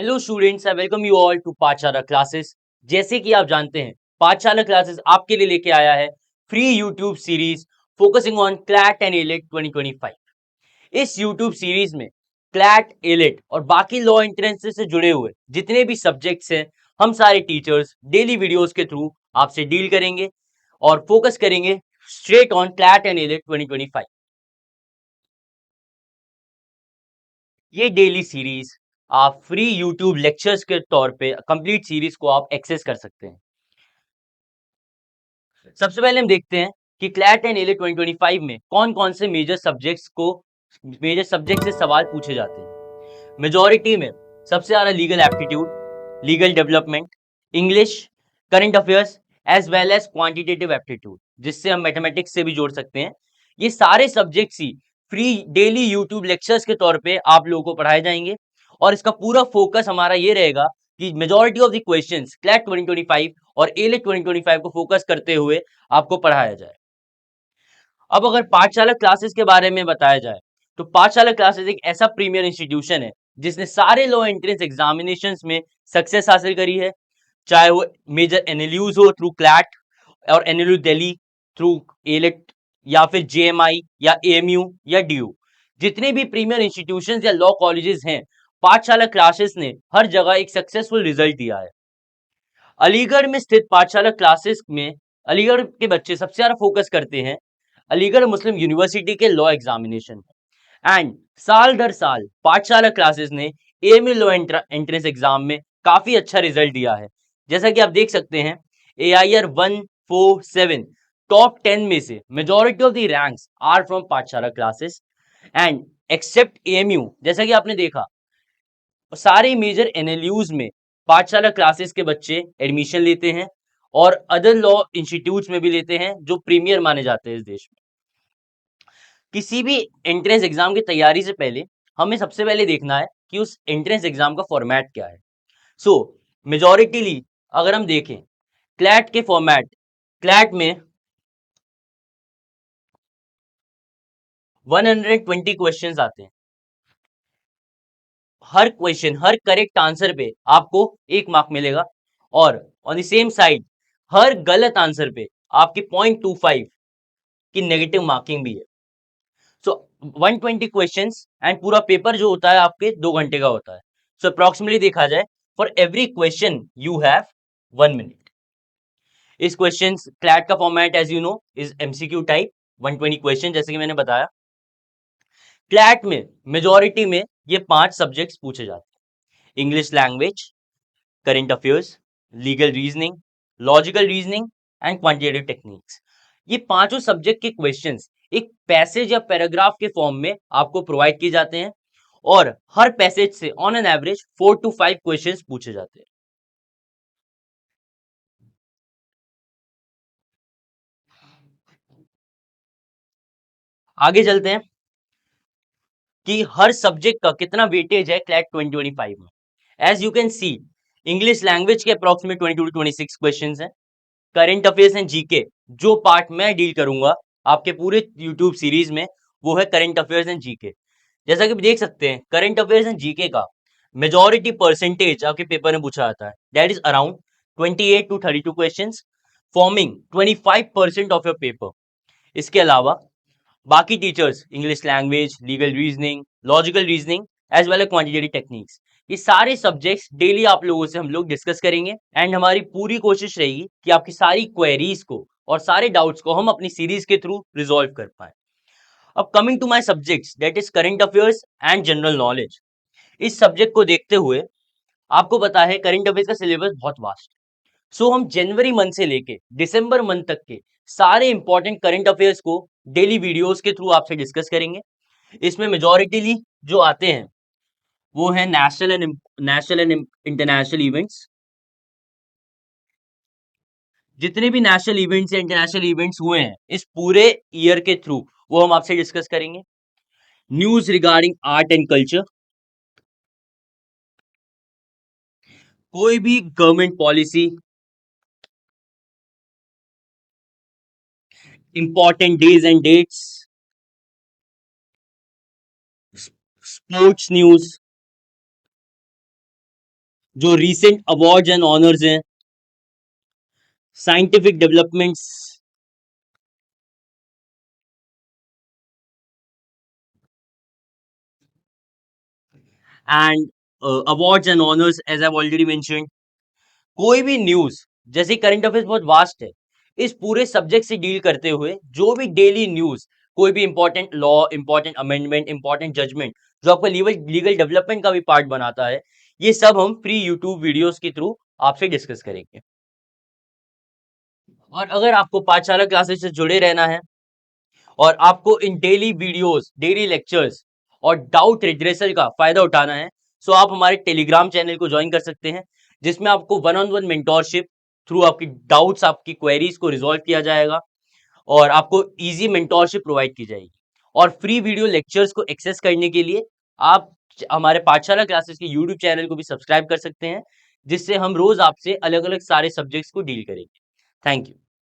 Hello students, I welcome you all to Pathshala classes. जैसे कि आप जानते हैं, पाठशाला क्लासेस आपके लिए लेके आया है free YouTube series focusing on CLAT and elite 2025। इस यूट्यूब सीरीज में क्लैट, एलिट और बाकी लॉ एंट्रेंसेस से जुड़े हुए जितने भी सब्जेक्ट्स हैं, हम सारे टीचर्स डेली वीडियोस के थ्रू आपसे डील करेंगे और फोकस करेंगे straight on CLAT and elite 2025। ये डेली सीरीज आप फ्री यूट्यूब लेक्चर्स के तौर पे कंप्लीट सीरीज को आप एक्सेस कर सकते हैं। सबसे पहले हम देखते हैं कि क्लैट एंड एलिट 2025 में कौन कौन से मेजर सब्जेक्ट से सवाल पूछे जाते हैं। मेजॉरिटी में सबसे ज्यादा legal aptitude, legal development, English, current affairs as well as quantitative aptitude, जिससे हम मैथमेटिक्स से भी जोड़ सकते हैं। ये सारे सब्जेक्ट्स ही फ्री डेली यूट्यूब लेक्चर्स के तौर पे आप लोगों को पढ़ाए जाएंगे और इसका पूरा फोकस हमारा ये रहेगा कि majority of the questions CLAT 2025 और एलिट 2025 को फोकस करते हुए आपको पढ़ाया जाए। अब अगर पाठशाला क्लासेस के बारे में बताया जाए तो पाठशाला क्लासेस एक ऐसा प्रीमियर इंस्टीट्यूशन है जिसने सारे लॉ एंट्रेंस एग्जामिनेशन में सक्सेस हासिल करी है, चाहे वो मेजर एनएलयूज हो थ्रू क्लैट और एनएलयू दिल्ली थ्रू एलिट, या फिर जेएमआई या एएमयू या डीयू। जितने भी प्रीमियर इंस्टीट्यूशंस या लॉ कॉलेजेस हैं, पाठशाला क्लासेस ने हर जगह एक सक्सेसफुल रिजल्ट दिया है। अलीगढ़ में स्थित पाठशाला क्लासेस में अलीगढ़ के बच्चे सबसे ज्यादा फोकस करते हैं अलीगढ़ मुस्लिम यूनिवर्सिटी के लॉ एग्जामिनेशन एंड साल दर साल पाठशाला क्लासेस ने एएमयू लॉ एंट्रेंस एग्जाम में काफी अच्छा रिजल्ट दिया है। जैसा कि आप देख सकते हैं, AIR 147 टॉप 10 में से majority of the ranks are from Pathshala classes and except AMU. जैसा कि आपने देखा, सारे मेजर एनएलयूज में पाठशाला क्लासेस के बच्चे एडमिशन लेते हैं और अदर लॉ इंस्टीट्यूट्स में भी लेते हैं जो प्रीमियर माने जाते हैं इस देश में। किसी भी एंट्रेंस एग्जाम की तैयारी से पहले हमें सबसे पहले देखना है कि उस एंट्रेंस एग्जाम का फॉर्मेट क्या है। सो मेजॉरिटीली अगर हम देखें क्लैट के फॉर्मेट, क्लैट में 120 क्वेश्चंस आते हैं। हर क्वेश्चन, हर करेक्ट आंसर पे आपको 1 मार्क मिलेगा और ऑन द सेम साइड हर गलत आंसर पे आपकी 0.25 की नेगेटिव मार्किंग भी है। सो 120 क्वेश्चंस एंड पूरा पेपर जो होता है आपके 2 घंटे का होता है। सो अप्रोक्सीमेटली देखा जाए, for every question you have 1 minute. इस क्वेश्चन क्लैट का format as you know is MCQ type, 120 question जैसे कि मैंने बताया। क्लैट में मेजॉरिटी में ये 5 सब्जेक्ट्स पूछे जाते हैं: English language, current affairs, legal reasoning, logical reasoning and quantitative techniques. ये पांचों सब्जेक्ट के क्वेश्चंस एक पैसेज या पैराग्राफ के फॉर्म में आपको प्रोवाइड किए जाते हैं और हर पैसेज से on an average 4 to 5 questions पूछे जाते हैं। आगे चलते हैं कि हर सब्जेक्ट का कितना वेटेज है क्लैट 2025 में। As you can see, English language के अप्रोक्सीमेट 22 to 26 क्वेश्चंस हैं। करंट अफेयर्स एंड जीके, जो पार्ट मैं डील करूंगा आपके पूरे यूट्यूब सीरीज में, वो है करंट अफेयर्स एंड जीके। जैसा कि देख सकते हैं, करंट अफेयर्स एंड जीके का मेजॉरिटी परसेंटेज आपके पेपर में पूछा जाता है, that is around 28 to 32 questions, forming 25% of your paper. इसके अलावा बाकी teachers English language, legal reasoning, logical reasoning as well as quantitative techniques, ये सारे सब्जेक्ट्स डेली आप लोगों से हम लोग डिस्कस करेंगे एंड हमारी पूरी कोशिश रहेगी कि आपकी सारी क्वेरीज को और सारे डाउट्स को हम अपनी सीरीज के थ्रू रिजॉल्व कर पाए। अब coming to my subjects, that is current affairs and general knowledge. इस सब्जेक्ट को देखते हुए आपको पता है करंट अफेयर्स का सिलेबस बहुत वास्ट। सो हम जनवरी मंथ से लेके दिसंबर मंथ तक के सारे इंपॉर्टेंट करंट अफेयर्स को डेली वीडियोस के थ्रू आपसे डिस्कस करेंगे। इसमें मेजॉरिटीली जो आते हैं वो है नेशनल एंड इंटरनेशनल इवेंट्स। जितने भी नेशनल इवेंट्स या इंटरनेशनल इवेंट्स हुए हैं इस पूरे ईयर के थ्रू, वो हम आपसे डिस्कस करेंगे। News regarding art and culture, कोई भी government policy, important days and dates, sports news, जो रीसेंट अवार्ड्स एंड ऑनर्स हैं, scientific developments, and awards and honours as I already mentioned. कोई भी न्यूज, जैसे करंट अफेयर्स बहुत vast है, इस पूरे सब्जेक्ट से डील करते हुए जो भी डेली न्यूज, कोई भी important law, important amendment, important judgment जो आपका लीगल लीगल डेवलपमेंट का भी पार्ट बनाता है, ये सब हम फ्री यूट्यूब वीडियोस के थ्रू आपसे डिस्कस करेंगे। और अगर आपको पाठशाला क्लासेस से जुड़े रहना है और आपको इन डेली वीडियोस, डेली लेक्चर्स और डाउट रिड्रेसल का फायदा उठाना है, सो आप हमारे टेलीग्राम चैनल को ज्वाइन कर सकते हैं, जिसमें आपको one on one mentorship through आपकी डाउट्स, आपकी क्वेरीज को रिजॉल्व किया जाएगा और आपको इजी मेंटोरशिप प्रोवाइड की जाएगी। और फ्री वीडियो लेक्चर्स को एक्सेस करने के लिए आप हमारे पाठशाला क्लासेस के यूट्यूब चैनल को भी सब्सक्राइब कर सकते हैं, जिससे हम रोज आपसे अलग अलग सारे सब्जेक्ट्स को डील करेंगे। Thank you.